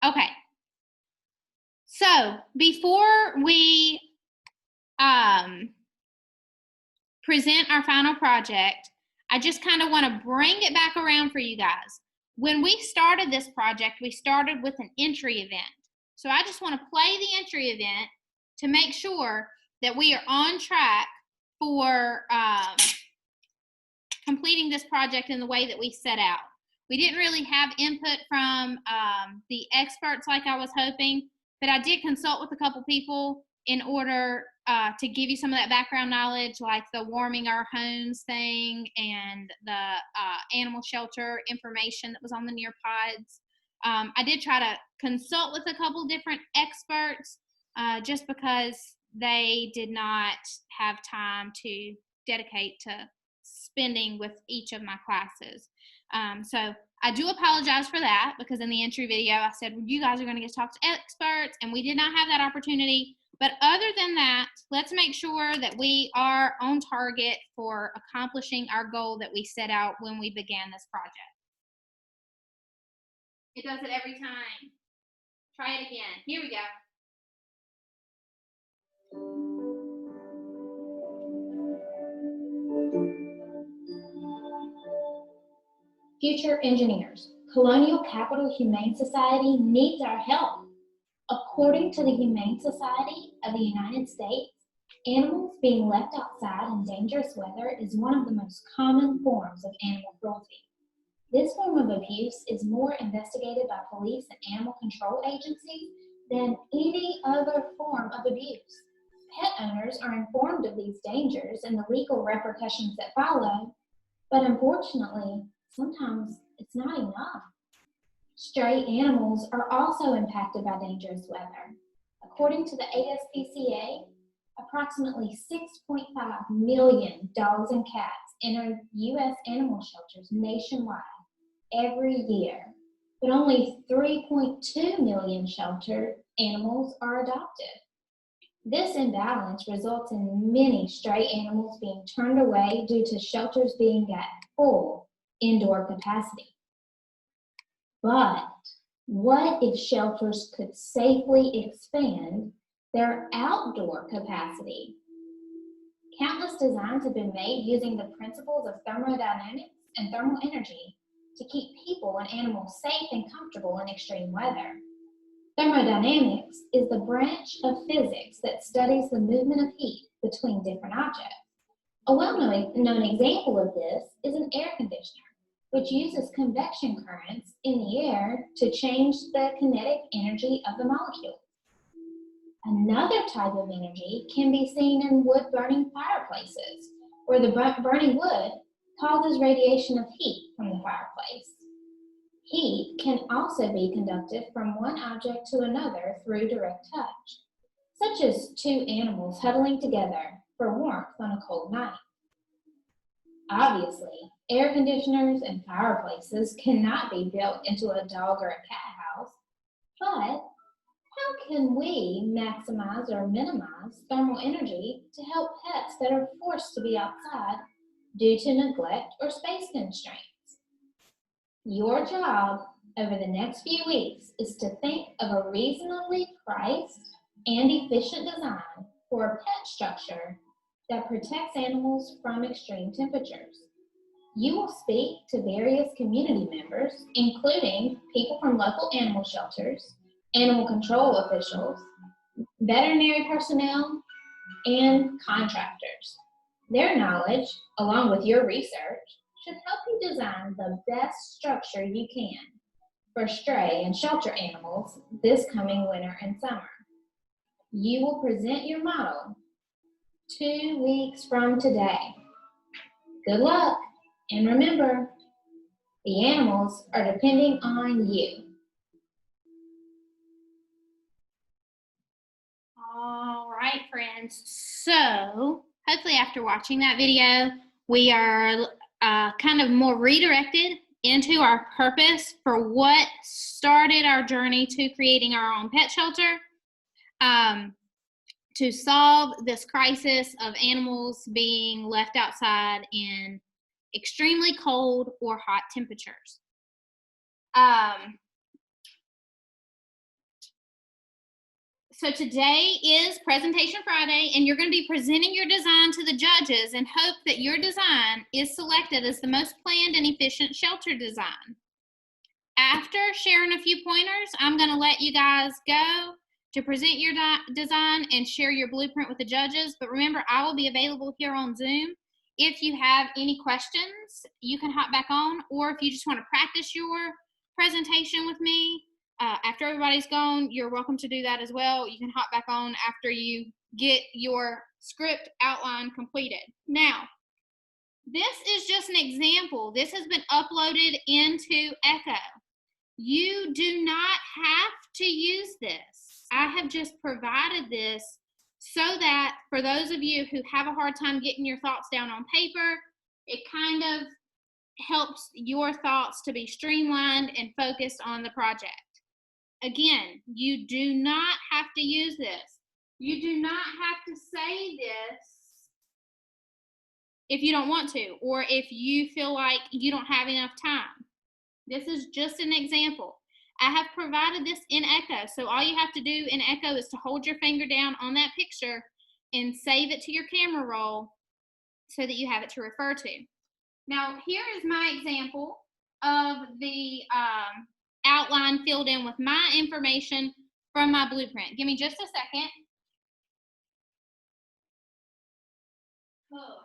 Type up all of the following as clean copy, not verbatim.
Okay. So before we present our final project, I just kind of want to bring it back around for you guys. When we started this project, we started with an entry event. So I just want to play the entry event to make sure that we are on track for completing this project in the way that we set out. We didn't really have input from the experts like I was hoping, but I did consult with a couple people in order to give you some of that background knowledge, like the warming our homes thing and the animal shelter information that was on the Nearpods. I did try to consult with a couple different experts just because they did not have time to dedicate to spending with each of my classes. So I do apologize for that, because in the entry video I said, well, you guys are going to get to talk to experts, and we did not have that opportunity. But other than that, let's make sure that we are on target for accomplishing our goal that we set out when we began this project. It does it every time. Try it again. Here we go. Future engineers, Colonial Capital Humane Society needs our help. According to the Humane Society of the United States, animals being left outside in dangerous weather is one of the most common forms of animal cruelty. This form of abuse is more investigated by police and animal control agencies than any other form of abuse. Pet owners are informed of these dangers and the legal repercussions that follow, but unfortunately, sometimes it's not enough. Stray animals are also impacted by dangerous weather. According to the ASPCA, approximately 6.5 million dogs and cats enter U.S. animal shelters nationwide every year, but only 3.2 million shelter animals are adopted. This imbalance results in many stray animals being turned away due to shelters being at full indoor capacity. But what if shelters could safely expand their outdoor capacity? Countless designs have been made using the principles of thermodynamics and thermal energy to keep people and animals safe and comfortable in extreme weather. Thermodynamics is the branch of physics that studies the movement of heat between different objects. A well-known example of this is an air conditioner, which uses convection currents in the air to change the kinetic energy of the molecules. Another type of energy can be seen in wood-burning fireplaces, where the burning wood causes radiation of heat from the fireplace. Heat can also be conducted from one object to another through direct touch, such as two animals huddling together for warmth on a cold night. Obviously, air conditioners and fireplaces cannot be built into a dog or a cat house, but how can we maximize or minimize thermal energy to help pets that are forced to be outside due to neglect or space constraints? Your job over the next few weeks is to think of a reasonably priced and efficient design for a pet structure that protects animals from extreme temperatures. You will speak to various community members, including people from local animal shelters, animal control officials, veterinary personnel, and contractors. Their knowledge, along with your research, should help you design the best structure you can for stray and shelter animals this coming winter and summer. You will present your model 2 weeks from today. Good luck, and remember, the animals are depending on you. All right, friends. So hopefully after watching that video, we are kind of more redirected into our purpose for what started our journey to creating our own pet shelter, to solve this crisis of animals being left outside in extremely cold or hot temperatures. So today is Presentation Friday, and you're going to be presenting your design to the judges and hope that your design is selected as the most planned and efficient shelter design. After sharing a few pointers, I'm going to let you guys go to present your design and share your blueprint with the judges. But remember, I will be available here on Zoom. If you have any questions, you can hop back on, or if you just want to practice your presentation with me, after everybody's gone, you're welcome to do that as well. You can hop back on after you get your script outline completed. Now, this is just an example. This has been uploaded into Echo. You do not have to use this. I have just provided this so that for those of you who have a hard time getting your thoughts down on paper, it kind of helps your thoughts to be streamlined and focused on the project. Again, you do not have to use this. You do not have to say this if you don't want to, or if you feel like you don't have enough time. This is just an example. I have provided this in Echo, so all you have to do in Echo is to hold your finger down on that picture and save it to your camera roll so that you have it to refer to. Now, here is my example of the outline filled in with my information from my blueprint. Give me just a second. Oh.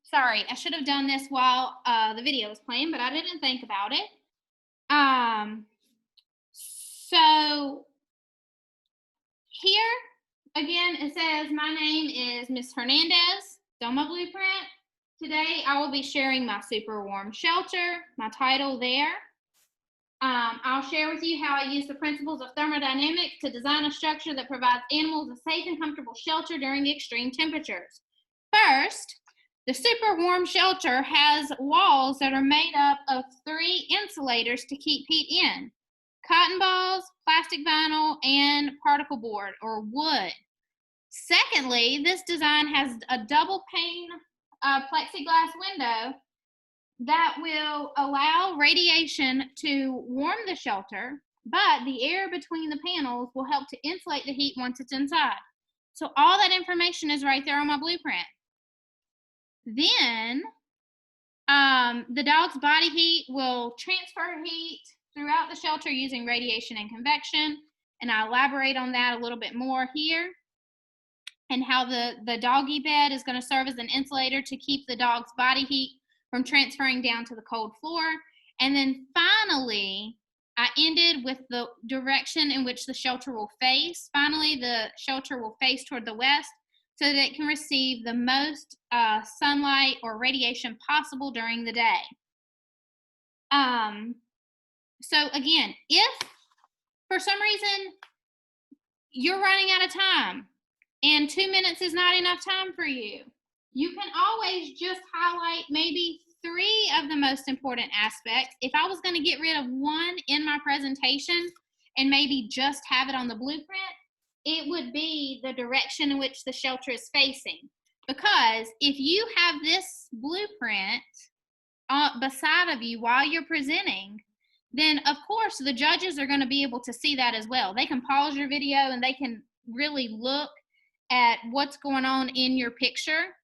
Sorry, I should have done this while the video was playing, but I didn't think about it. So here, again, it says my name is Miss Hernandez. It's on my blueprint. Today, I will be sharing my super warm shelter, my title there. I'll share with you how I use the principles of thermodynamics to design a structure that provides animals a safe and comfortable shelter during extreme temperatures. First, the super warm shelter has walls that are made up of 3 insulators to keep heat in: cotton balls, plastic vinyl, and particle board or wood. Secondly, this design has a double pane plexiglass window that will allow radiation to warm the shelter, but the air between the panels will help to insulate the heat once it's inside. So all that information is right there on my blueprint. Then the dog's body heat will transfer heat throughout the shelter using radiation and convection, and I elaborate on that a little bit more here, and how the doggy bed is going to serve as an insulator to keep the dog's body heat from transferring down to the cold floor. And then finally, I ended with the direction in which the shelter will face. Finally, the shelter will face toward the west so that it can receive the most sunlight or radiation possible during the day. So again, if for some reason you're running out of time and 2 minutes is not enough time for you, you can always just highlight maybe 3 of the most important aspects. If I was going to get rid of one in my presentation and maybe just have it on the blueprint, it would be the direction in which the shelter is facing. Because if you have this blueprint beside of you while you're presenting, then of course the judges are going to be able to see that as well. They can pause your video and they can really look at what's going on in your picture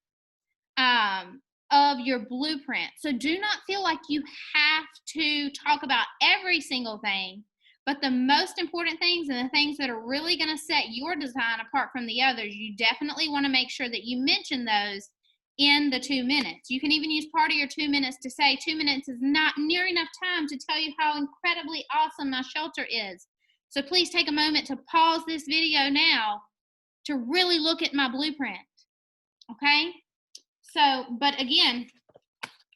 of your blueprint. So do not feel like you have to talk about every single thing, but the most important things and the things that are really going to set your design apart from the others, you definitely want to make sure that you mention those in the 2 minutes. You can even use part of your 2 minutes to say 2 minutes is not near enough time to tell you how incredibly awesome my shelter is. So please take a moment to pause this video now to really look at my blueprint, okay? So, but again,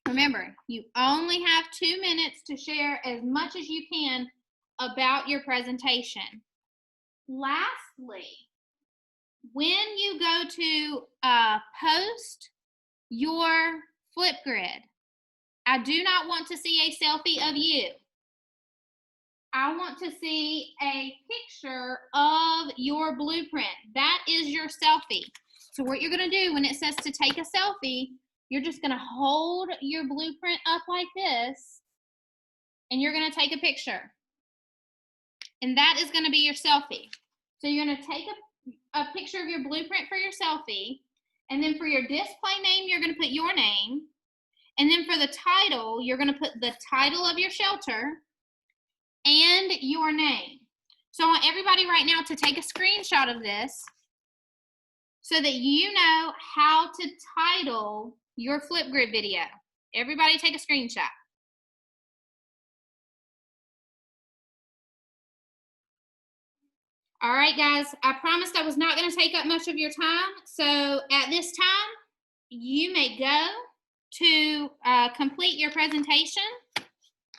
remember, you only have 2 minutes to share as much as you can about your presentation. Lastly, when you go to post your Flipgrid, I do not want to see a selfie of you. I want to see a picture of your blueprint. That is your selfie. So what you're going to do when it says to take a selfie, you're just going to hold your blueprint up like this, and you're going to take a picture. and that is going to be your selfie. So you're going to take a picture of your blueprint for your selfie, and then for your display name, you're going to put your name, and then for the title, you're going to put the title of your shelter and your name. So I want everybody right now to take a screenshot of this so that you know how to title your Flipgrid video. Everybody take a screenshot. All right, guys, I promised I was not going to take up much of your time. So at this time, you may go to complete your presentation.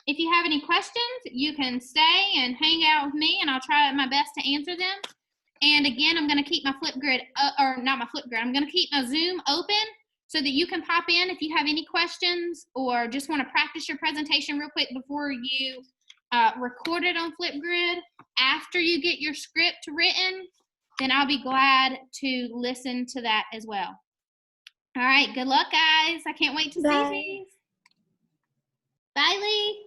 If you have any questions, you can stay and hang out with me, and I'll try my best to answer them. And again, I'm going to keep my Flipgrid, or not my Flipgrid, I'm going to keep my Zoom open so that you can pop in if you have any questions or just want to practice your presentation real quick before you record it on Flipgrid. After you get your script written, then I'll be glad to listen to that as well. All right, good luck, guys. I can't wait to see these. Bye, Lee.